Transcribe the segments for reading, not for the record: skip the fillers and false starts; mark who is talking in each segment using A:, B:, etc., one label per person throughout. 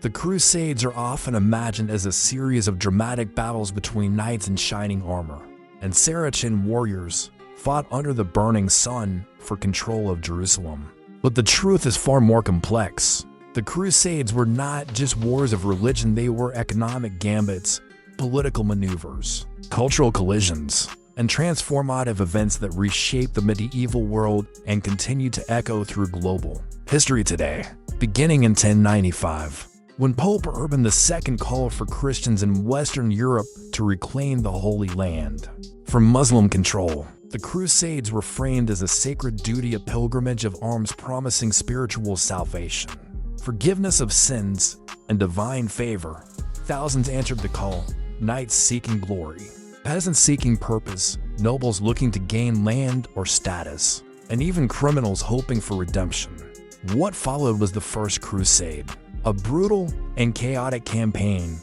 A: The Crusades are often imagined as a series of dramatic battles between knights in shining armor and Saracen warriors fought under the burning sun for control of Jerusalem. But the truth is far more complex. The Crusades were not just wars of religion, they were economic gambits, political maneuvers, cultural collisions, and transformative events that reshaped the medieval world and continue to echo through global history today. Beginning in 1095, when Pope Urban II called for Christians in Western Europe to reclaim the Holy Land from Muslim control, the Crusades were framed as a sacred duty, a pilgrimage of arms promising spiritual salvation, forgiveness of sins, and divine favor. Thousands answered the call, knights seeking glory, peasants seeking purpose, nobles looking to gain land or status, and even criminals hoping for redemption. What followed was the First Crusade, a brutal and chaotic campaign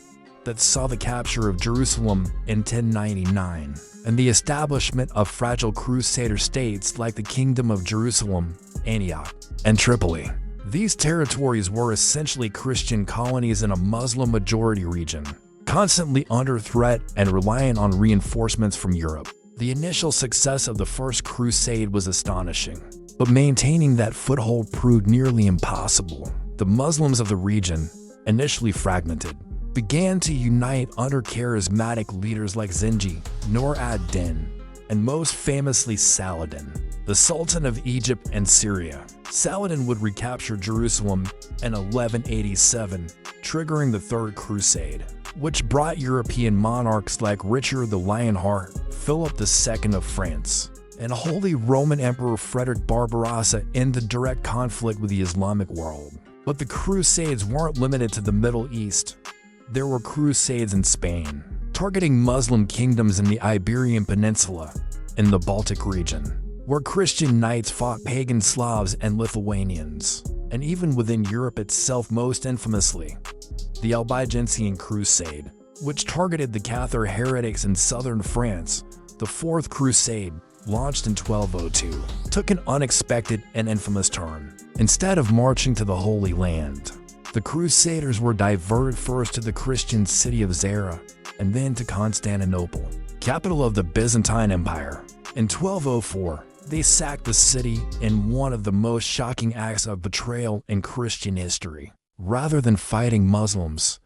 A: that saw the capture of Jerusalem in 1099 and the establishment of fragile crusader states like the Kingdom of Jerusalem, Antioch, and Tripoli. These territories were essentially Christian colonies in a Muslim-majority region, constantly under threat and reliant on reinforcements from Europe. The initial success of the First Crusade was astonishing, but maintaining that foothold proved nearly impossible. The Muslims of the region, initially fragmented, began to unite under charismatic leaders like Zengi, Nur ad-Din, and most famously Saladin, the Sultan of Egypt and Syria. Saladin would recapture Jerusalem in 1187, triggering the Third Crusade, which brought European monarchs like Richard the Lionheart, Philip II of France, and Holy Roman Emperor Frederick Barbarossa into direct conflict with the Islamic world. But the Crusades weren't limited to the Middle East. There were crusades in Spain, targeting Muslim kingdoms in the Iberian Peninsula, in the Baltic region, where Christian knights fought pagan Slavs and Lithuanians, and even within Europe itself, most infamously, the Albigensian Crusade, which targeted the Cathar heretics in southern France. The Fourth Crusade, launched in 1202, took an unexpected and infamous turn. Instead of marching to the Holy Land, the Crusaders were diverted first to the Christian city of Zara and then to Constantinople, capital of the Byzantine Empire. In 1204, they sacked the city in one of the most shocking acts of betrayal in Christian history. Rather than fighting Muslims,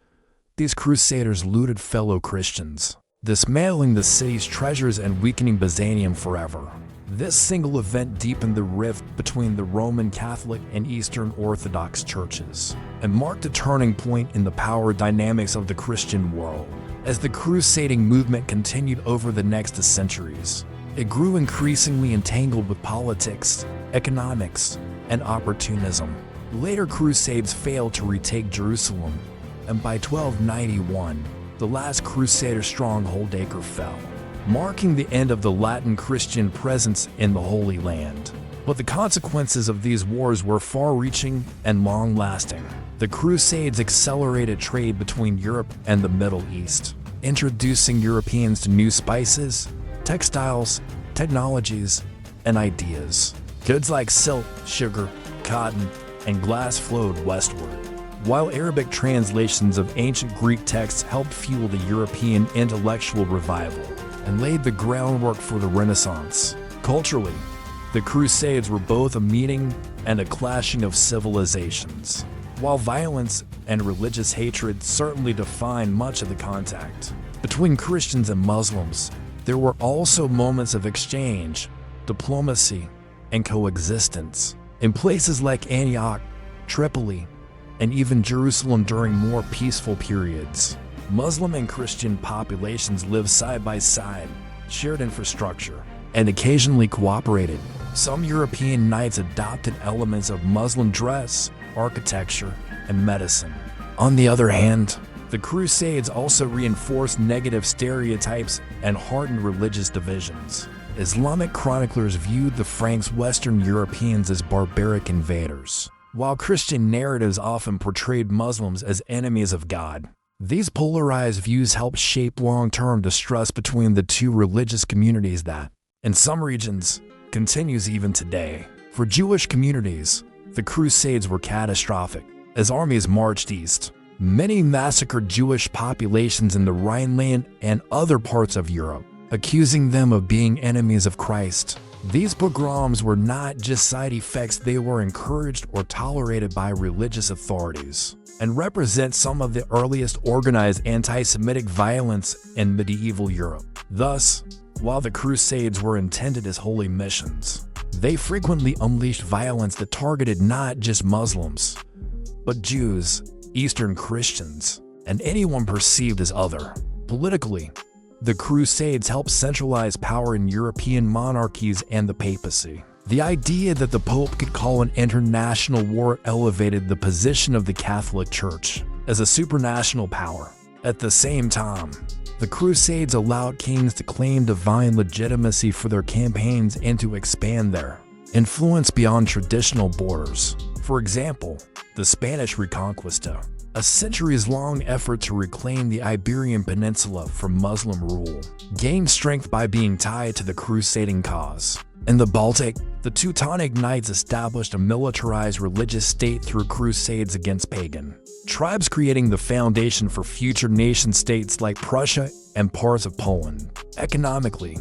A: these Crusaders looted fellow Christians, dismantling the city's treasures and weakening Byzantium forever. This single event deepened the rift between the Roman Catholic and Eastern Orthodox churches and marked a turning point in the power dynamics of the Christian world. As the crusading movement continued over the next centuries, it grew increasingly entangled with politics, economics, and opportunism. Later crusades failed to retake Jerusalem, and by 1291, the last Crusader stronghold Acre fell, marking the end of the Latin Christian presence in the Holy Land. But the consequences of these wars were far-reaching and long-lasting. The Crusades accelerated trade between Europe and the Middle East, introducing Europeans to new spices, textiles, technologies, and ideas. Goods like silk, sugar, cotton, and glass flowed westward, while Arabic translations of ancient Greek texts helped fuel the European intellectual revival and laid the groundwork for the Renaissance. Culturally, the Crusades were both a meeting and a clashing of civilizations. While violence and religious hatred certainly defined much of the contact between Christians and Muslims, there were also moments of exchange, diplomacy, and coexistence. In places like Antioch, Tripoli, and even Jerusalem during more peaceful periods, Muslim and Christian populations lived side by side, shared infrastructure, and occasionally cooperated. Some European knights adopted elements of Muslim dress, architecture, and medicine. On the other hand, the Crusades also reinforced negative stereotypes and hardened religious divisions. Islamic chroniclers viewed the Franks Western Europeans as barbaric invaders, while Christian narratives often portrayed Muslims as enemies of God. These polarized views helped shape long-term distrust between the two religious communities that, in some regions, continues even today. For Jewish communities, the Crusades were catastrophic. As armies marched east, Many massacred Jewish populations in the Rhineland and other parts of Europe, accusing them of being enemies of Christ. These pogroms were not just side effects, they were encouraged or tolerated by religious authorities, and represent some of the earliest organized anti-Semitic violence in medieval Europe. Thus, while the Crusades were intended as holy missions, they frequently unleashed violence that targeted not just Muslims, but Jews, Eastern Christians, and anyone perceived as other. Politically, the Crusades helped centralize power in European monarchies and the papacy. The idea that the Pope could call an international war elevated the position of the Catholic Church as a supranational power. At the same time, the Crusades allowed kings to claim divine legitimacy for their campaigns and to expand their influence beyond traditional borders. For example, the Spanish Reconquista, a centuries-long effort to reclaim the Iberian Peninsula from Muslim rule, gained strength by being tied to the crusading cause. In the Baltic, the Teutonic Knights established a militarized religious state through crusades against pagan tribes, creating the foundation for future nation-states like Prussia and parts of Poland. Economically,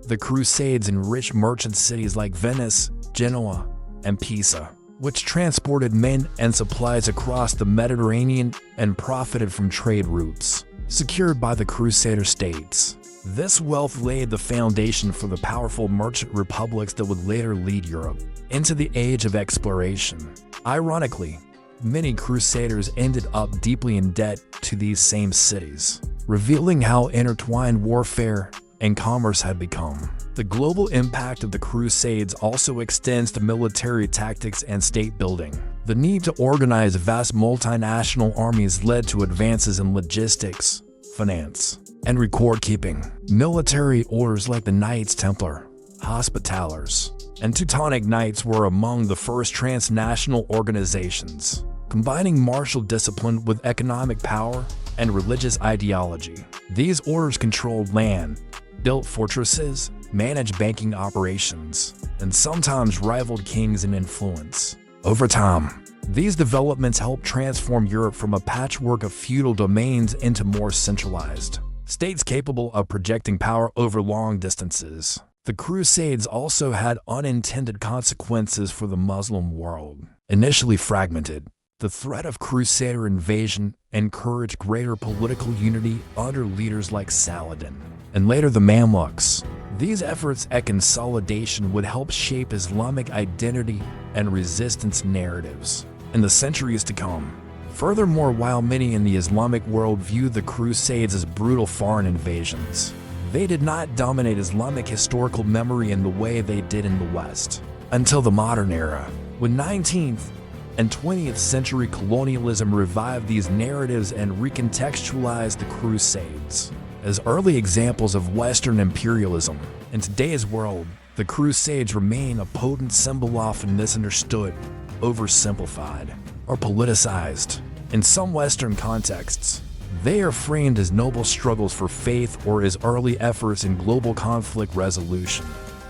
A: the Crusades enriched merchant cities like Venice, Genoa, and Pisa, which transported men and supplies across the Mediterranean and profited from trade routes secured by the Crusader states. This wealth laid the foundation for the powerful merchant republics that would later lead Europe into the age of exploration. Ironically, many crusaders ended up deeply in debt to these same cities, revealing how intertwined warfare and commerce had become. The global impact of the Crusades also extends to military tactics and state building. The need to organize vast multinational armies led to advances in logistics, finance, and record-keeping. Military orders like the Knights Templar, Hospitallers, and Teutonic Knights were among the first transnational organizations, combining martial discipline with economic power and religious ideology. These orders controlled land, built fortresses, managed banking operations, and sometimes rivaled kings in influence. Over time, these developments helped transform Europe from a patchwork of feudal domains into more centralized states capable of projecting power over long distances. The Crusades also had unintended consequences for the Muslim world. Initially fragmented, the threat of Crusader invasion encouraged greater political unity under leaders like Saladin, and later the Mamluks. These efforts at consolidation would help shape Islamic identity and resistance narratives in the centuries to come. Furthermore, while many in the Islamic world viewed the Crusades as brutal foreign invasions, they did not dominate Islamic historical memory in the way they did in the West until the modern era, when 19th and 20th century colonialism revived these narratives and recontextualized the Crusades as early examples of Western imperialism. In today's world, the Crusades remain a potent symbol, often misunderstood, oversimplified, or politicized. In some Western contexts, they are framed as noble struggles for faith or as early efforts in global conflict resolution.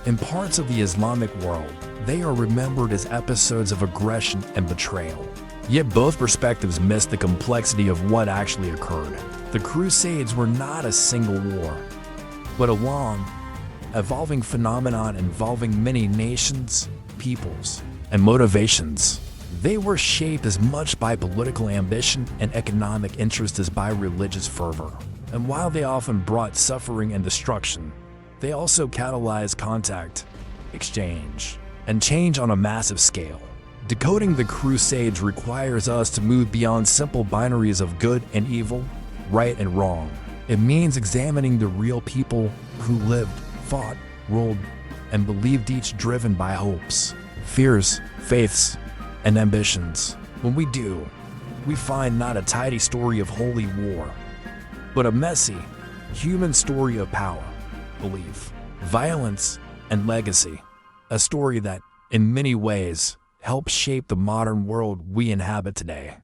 A: In parts of the Islamic world, they are remembered as episodes of aggression and betrayal. Yet both perspectives miss the complexity of what actually occurred. The Crusades were not a single war, but a long, evolving phenomenon involving many nations, peoples, and motivations. They were shaped as much by political ambition and economic interest as by religious fervor. And while they often brought suffering and destruction, they also catalyzed contact, exchange, and change on a massive scale. Decoding the Crusades requires us to move beyond simple binaries of good and evil, right and wrong. It means examining the real people who lived, fought, ruled, and believed, each driven by hopes, fears, faiths, and ambitions. When we do, we find not a tidy story of holy war, but a messy, human story of power, belief, violence, and legacy. A story that, in many ways, helps shape the modern world we inhabit today.